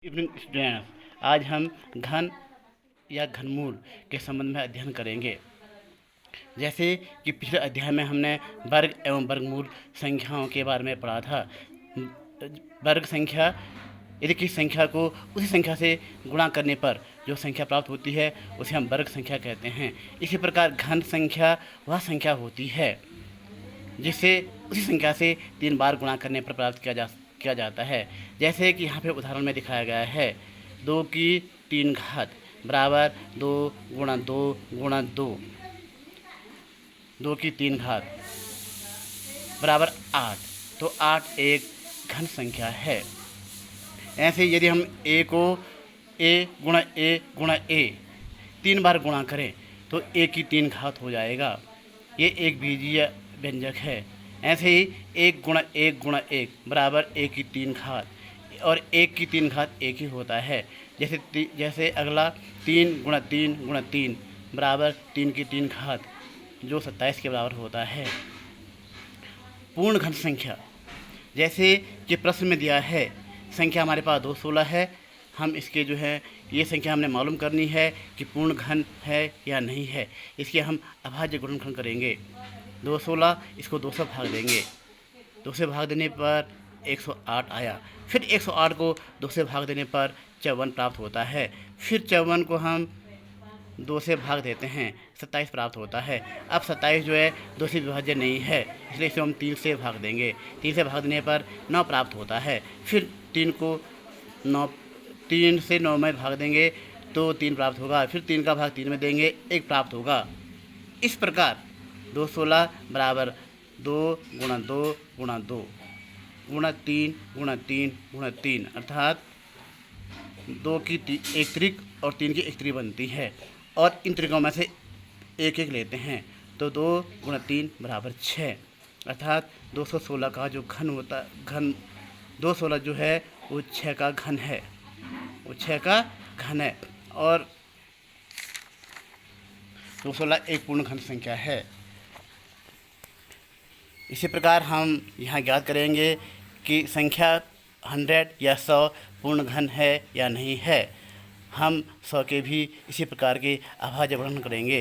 Evening students, आज हम घन या घनमूल के संबंध में अध्ययन करेंगे। जैसे कि पिछले अध्याय में हमने वर्ग एवं वर्गमूल संख्याओं के बारे में पढ़ा था। वर्ग संख्या, यदि किसी संख्या को उसी संख्या से गुणा करने पर जो संख्या प्राप्त होती है उसे हम वर्ग संख्या कहते हैं। इसी प्रकार घन संख्या वह संख्या होती है जिसे उसी संख्या से 3 बार गुणा करने पर प्राप्त किया जाता है। जैसे कि यहाँ पे उदाहरण में दिखाया गया है, 2 की 3 घात बराबर 2 गुणा 2 गुणा 2, 2 की 3 घात बराबर 8। तो 8 एक घन संख्या है। ऐसे यदि हम a को a गुणा a 3 बार गुणा करें तो a की 3 घात हो जाएगा। ये एक बीजीय व्यंजक है। ऐसे ही 1 गुणा 1 बराबर a की 3 घात, और 1 की 3 घात 1 ही होता है। जैसे अगला 3 गुणा 3 बराबर 3 की 3 घात, जो 27 के बराबर होता है। पूर्ण घन संख्या, जैसे कि प्रश्न में दिया है, संख्या हमारे पास 216 है। हम इसके ये संख्या हमने मालूम करनी है कि पूर्ण घन है या नहीं है। इसके हम अभाज्य गुणनखंड करेंगे। 216, इसको 2 से भाग देंगे। 2 से भाग देने पर 108 आया। फिर 108 को 2 से भाग देने पर 54 प्राप्त होता है। फिर 54 को हम 2 से भाग देते हैं, 27 प्राप्त होता है। अब 27 2 से विभाज्य नहीं है, इसलिए इसे हम 3 से भाग देंगे। 3 से भाग देने पर 9 प्राप्त होता है। फिर 3 से 9 में भाग देंगे तो 3 प्राप्त होगा। फिर 3 का भाग 3 में देंगे, 1 प्राप्त होगा। इस प्रकार 216 बराबर 2 गुणा 2 गुणा 2 गुणा 3 गुणा 3 गुणा 3, अर्थात 2 की 1 त्रिक और 3 की 1 त्रिक बनती है। और इन त्रिकों में से एक एक लेते हैं तो 2 गुणा 3 बराबर 6, अर्थात 216 का जो घन होता घन 216 जो है वो 6 का घन है, वो 6 का घन है। और 216 एक पूर्ण घन संख्या है। इसी प्रकार हम यहाँ ज्ञात करेंगे कि संख्या 100 या 100 पूर्ण घन है या नहीं है। हम 100 के भी इसी प्रकार के अभाज्य गुणन करेंगे।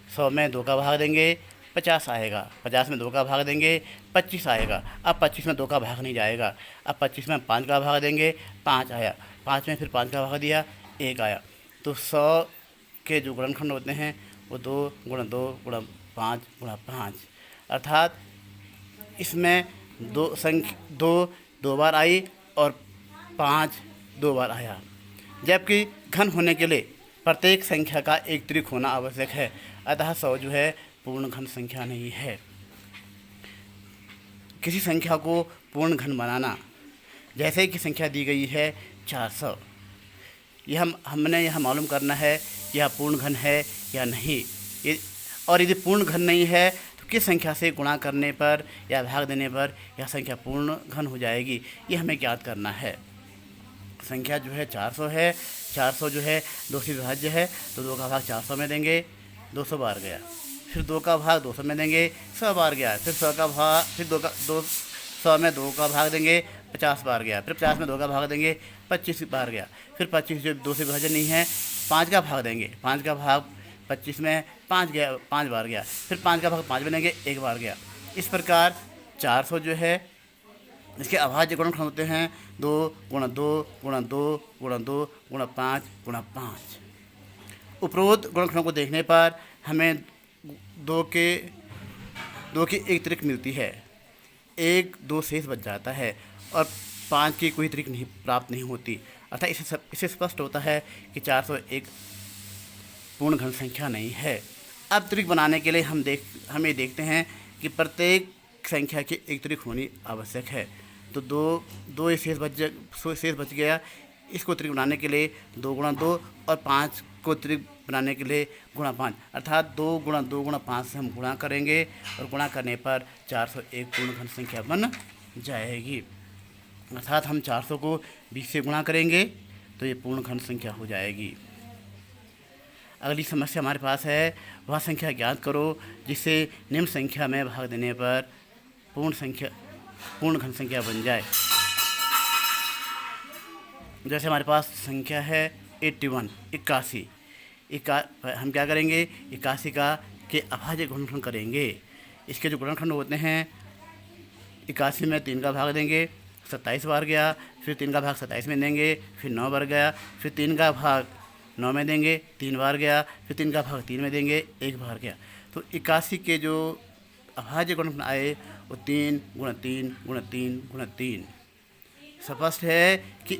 100 में 2 का भाग देंगे, 50 आएगा। 50 में 2 का भाग देंगे, 25 आएगा। अब 25 में 2 का भाग नहीं जाएगा। अब 25 में 5 का भाग देंगे, 5 आया। 5 में फिर 5 का भाग दिया, 1 आया। तो 100 के जो गुणनखंड होते हैं वो 2 गुणा 2 गुणा 5 गुणा 5, अर्थात इसमें 2 बार आई और 5 2 बार आया। जबकि घन होने के लिए प्रत्येक संख्या का एक त्रिक होना आवश्यक है। अतः 100 पूर्ण घन संख्या नहीं है। किसी संख्या को पूर्ण घन बनाना, जैसे कि संख्या दी गई है 400, हमने यह मालूम करना है कि यह पूर्ण घन है या नहीं। और यदि पूर्ण घन नहीं है तो किस संख्या से गुणा करने पर या भाग देने पर यह संख्या पूर्ण घन हो जाएगी, ये हमें ज्ञात करना है। संख्या 400 है। 400 2 से विभाज्य है, तो 2 का भाग 400 में देंगे, 200 बार गया। फिर 2 का भाग 200 में देंगे, 100 बार गया। फिर 100 का भाग, फिर 200 में 2 का भाग देंगे, 50 बार गया। फिर 50 में 2 का भाग देंगे, 25 बार गया। फिर 25 2 से विभाज्य नहीं है, 5 का भाग देंगे। 5 का भाग 25 में 5 गया, 5 बार गया। फिर 5 का भाग 5 में देंगे, 1 बार गया। इस प्रकार 400 इसके अभाज्य गुणनखंड होते हैं 2 गुणा 2 गुणा 2 गुणा 2 गुणा 5 गुणा 5। उपरोक्त गुणनखंडों को देखने पर हमें 2 की एक त्रिक मिलती है, 1 2 शेष बच जाता है और 5 की कोई त्रिक नहीं प्राप्त नहीं होती। अर्थात इससे स्पष्ट होता है कि 400 एक पूर्ण घन संख्या नहीं है। अब त्रिक बनाने के लिए हम ये देखते हैं कि प्रत्येक संख्या की एक त्रिक होनी आवश्यक है। तो 2 शेष बच गया। इसको त्रिक बनाने के लिए 2 गुणा 2 और 5 को त्रिक बनाने के लिए गुणा 5, अर्थात 2 गुणा 2 गुणा 5 से हम गुणा करेंगे और गुणा करने पर 401 पूर्ण घन संख्या बन जाएगी। अर्थात हम 400 को 20 से गुणा करेंगे तो ये पूर्ण घन संख्या हो जाएगी। अगली समस्या हमारे पास है, वह संख्या ज्ञात करो जिससे निम्न संख्या में भाग देने पर पूर्ण घन संख्या बन जाए। जैसे हमारे पास संख्या है 81 81। हम क्या करेंगे, 81 का के अभाज्य गुणनखंड करेंगे। इसके जो गुणनखंड होते हैं, 81 में 3 का भाग देंगे 27 बार गया, फिर 3 का भाग 27 में देंगे, फिर 9 बार गया, फिर 3 का भाग 9 में देंगे 3 बार गया, फिर 3 का भाग 3 में देंगे 1 बार गया। तो 81 के जो अभाज्य गुणनखंड आए वो 3 गुणा 3 गुणा 3 गुणा 3। स्पष्ट है कि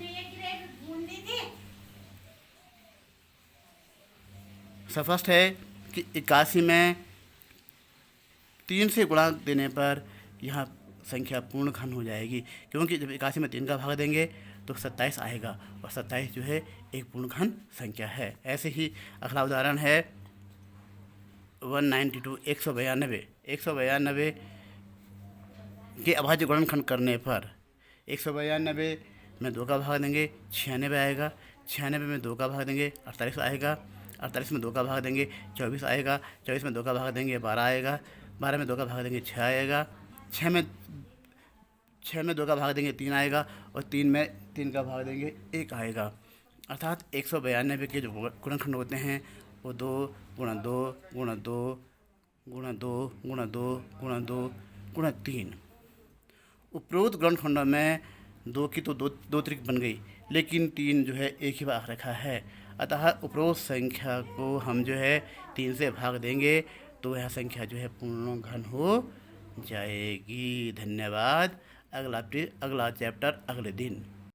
स्पष्ट है कि 81 में 3 से गुणा देने पर यह संख्या पूर्ण घन हो जाएगी, क्योंकि जब 81 में 3 का भाग देंगे तो 27 आएगा, और 27 जो है एक पूर्ण घन संख्या है। ऐसे ही अगला उदाहरण है 192 192 192 के अभाज्य गुणनखंड करने पर 192 में 2 का भाग देंगे 96 आएगा, 96 में 2 का भाग देंगे 48 आएगा, 48 में 2 का भाग देंगे 24 आएगा, 24 में 2 का भाग देंगे 12 आएगा, 12 में 2 का भाग देंगे 6 आएगा, 6 में 2 का भाग देंगे 3 आएगा, और 3 में 3 का भाग देंगे 1 आएगा। अर्थात 192 के जो गुणनखंड होते हैं वो 2 गुणा 2 गुणा 2 गुणा 2 गुणा 2 गुणा 2 गुणा 3। उपरोक्त गुणनखंडों में 2 की तो दो त्रिक बन गई, लेकिन 3 जो है एक ही भाग रखा है। अतः उपरोक्त संख्या को हम जो है 3 से भाग देंगे तो यह संख्या जो है पूर्ण घन हो जाएगी। धन्यवाद। अगला चैप्टर अगले दिन।